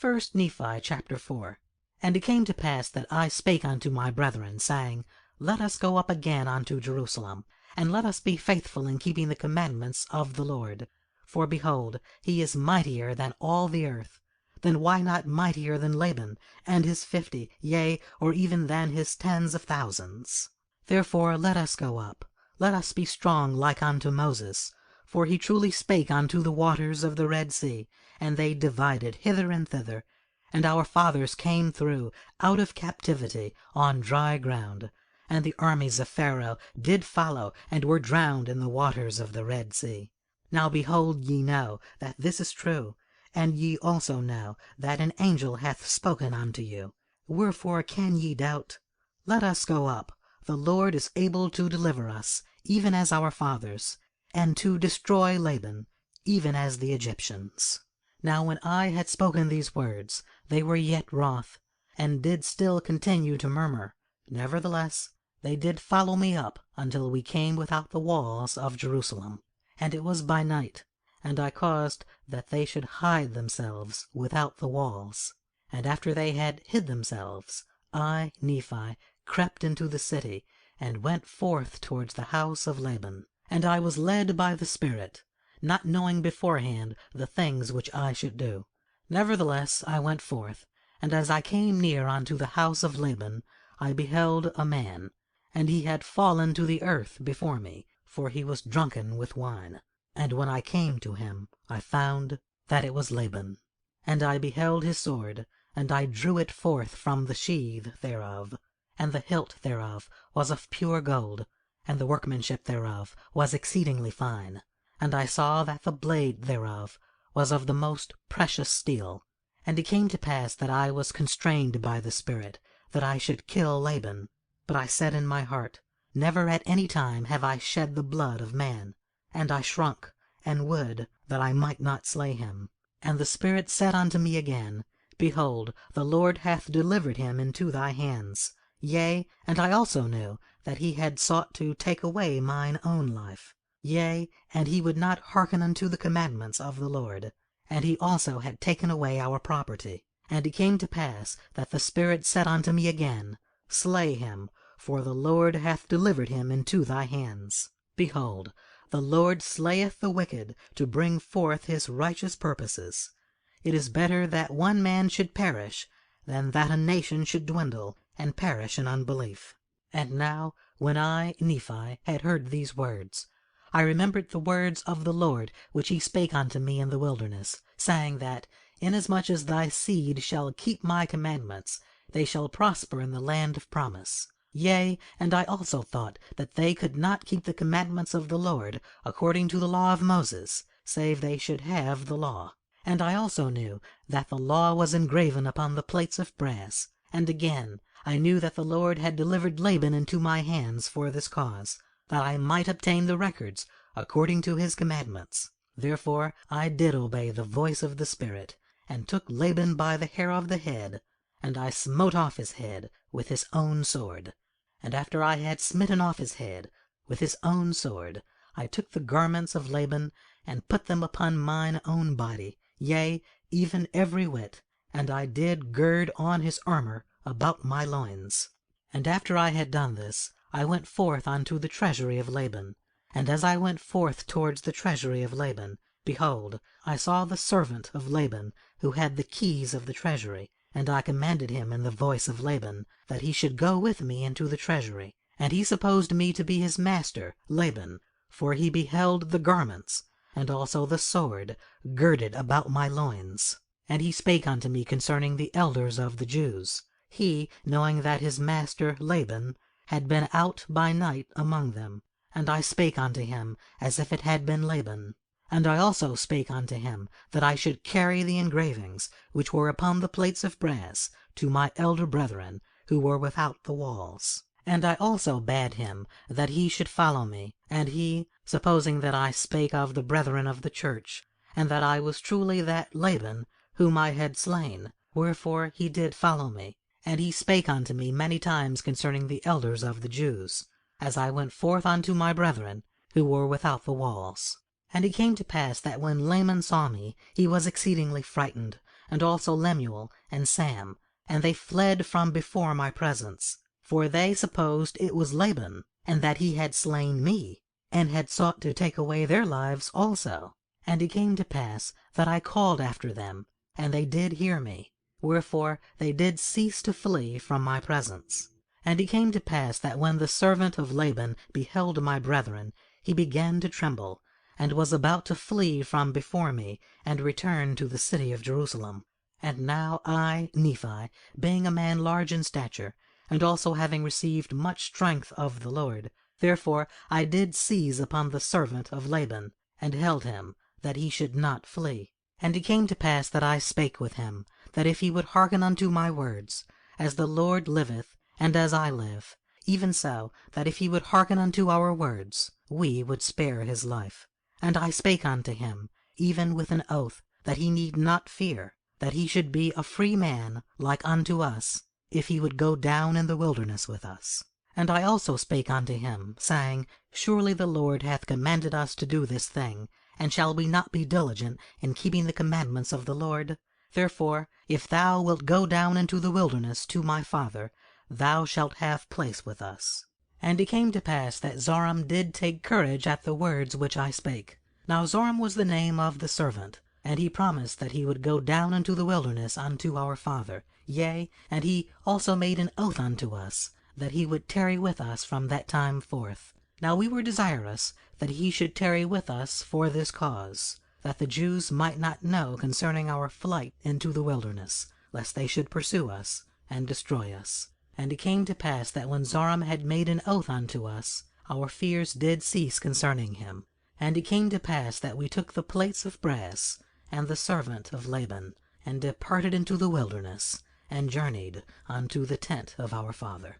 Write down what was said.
1 Nephi chapter 4. And it came to pass that I spake unto my brethren, saying, Let us go up again unto Jerusalem, and let us be faithful in keeping the commandments of the Lord. For behold, he is mightier than all the earth. Then why not mightier than Laban, and his 50, yea, or even than his tens of thousands? Therefore let us go up, let us be strong like unto Moses. For he truly spake unto the waters of the Red Sea, and they divided hither and thither. And our fathers came through out of captivity on dry ground. And the armies of Pharaoh did follow, and were drowned in the waters of the Red Sea. Now behold, ye know that this is true, and ye also know that an angel hath spoken unto you. Wherefore can ye doubt? Let us go up. The Lord is able to deliver us, even as our fathers, and to destroy Laban, even as the Egyptians. Now when I had spoken these words, they were yet wroth, and did still continue to murmur. Nevertheless, they did follow me up until we came without the walls of Jerusalem. And it was by night, and I caused that they should hide themselves without the walls. And after they had hid themselves, I, Nephi, crept into the city, and went forth towards the house of Laban. And I was led by the Spirit, not knowing beforehand the things which I should do. Nevertheless I went forth, and as I came near unto the house of Laban, I beheld a man, and he had fallen to the earth before me, for he was drunken with wine. And when I came to him, I found that it was Laban. And I beheld his sword, and I drew it forth from the sheath thereof. And the hilt thereof was of pure gold, and the workmanship thereof was exceedingly fine. And I saw that the blade thereof was of the most precious steel. And it came to pass that I was constrained by the Spirit, that I should kill Laban. But I said in my heart, Never at any time have I shed the blood of man. And I shrunk, and would that I might not slay him. And the Spirit said unto me again, Behold, the Lord hath delivered him into thy hands. Yea, and I also knew that he had sought to take away mine own life. Yea, and he would not hearken unto the commandments of the Lord. And he also had taken away our property. And it came to pass that the Spirit said unto me again, Slay him, for the Lord hath delivered him into thy hands. Behold, the Lord slayeth the wicked to bring forth his righteous purposes. It is better that one man should perish than that a nation should dwindle and perish in unbelief. And now, when I, Nephi, had heard these words, I remembered the words of the Lord which he spake unto me in the wilderness, saying that, Inasmuch as thy seed shall keep my commandments, they shall prosper in the land of promise. Yea, and I also thought that they could not keep the commandments of the Lord according to the law of Moses, save they should have the law. And I also knew that the law was engraven upon the plates of brass. And again, I knew that the Lord had delivered Laban into my hands for this cause, that I might obtain the records according to his commandments. Therefore I did obey the voice of the Spirit, and took Laban by the hair of the head, and I smote off his head with his own sword. And after I had smitten off his head with his own sword, I took the garments of Laban, and put them upon mine own body, yea, even every whit, and I did gird on his armor about my loins. And after I had done this, I went forth unto the treasury of Laban. And as I went forth towards the treasury of Laban, behold, I saw the servant of Laban, who had the keys of the treasury. And I commanded him in the voice of Laban, that he should go with me into the treasury. And he supposed me to be his master, Laban, for he beheld the garments, and also the sword, girded about my loins. And he spake unto me concerning the elders of the Jews, he knowing that his master Laban had been out by night among them. And I spake unto him as if it had been Laban. And I also spake unto him that I should carry the engravings which were upon the plates of brass to my elder brethren, who were without the walls. And I also bade him that he should follow me. And he, supposing that I spake of the brethren of the church, and that I was truly that Laban whom I had slain, wherefore he did follow me. And he spake unto me many times concerning the elders of the Jews, as I went forth unto my brethren, who were without the walls. And it came to pass that when Laman saw me, he was exceedingly frightened, and also Lemuel and Sam, and they fled from before my presence. For they supposed it was Laban, and that he had slain me, and had sought to take away their lives also. And it came to pass that I called after them, and they did hear me, wherefore they did cease to flee from my presence. And it came to pass that when the servant of Laban beheld my brethren, he began to tremble, and was about to flee from before me, and return to the city of Jerusalem. And now I, Nephi, being a man large in stature, and also having received much strength of the Lord, therefore I did seize upon the servant of Laban, and held him, that he should not flee. And it came to pass that I spake with him, that if he would hearken unto my words, as the Lord liveth, and as I live, even so, that if he would hearken unto our words, we would spare his life. And I spake unto him, even with an oath, that he need not fear, that he should be a free man like unto us, if he would go down in the wilderness with us. And I also spake unto him, saying, Surely the Lord hath commanded us to do this thing, and shall we not be diligent in keeping the commandments of the Lord? Therefore, if thou wilt go down into the wilderness to my father, thou shalt have place with us. And it came to pass that Zoram did take courage at the words which I spake. Now Zoram was the name of the servant, and he promised that he would go down into the wilderness unto our father. Yea, and he also made an oath unto us, that he would tarry with us from that time forth. Now we were desirous that he should tarry with us for this cause, that the Jews might not know concerning our flight into the wilderness, lest they should pursue us and destroy us. And it came to pass that when Zoram had made an oath unto us, our fears did cease concerning him. And it came to pass that we took the plates of brass, and the servant of Laban, and departed into the wilderness, and journeyed unto the tent of our father.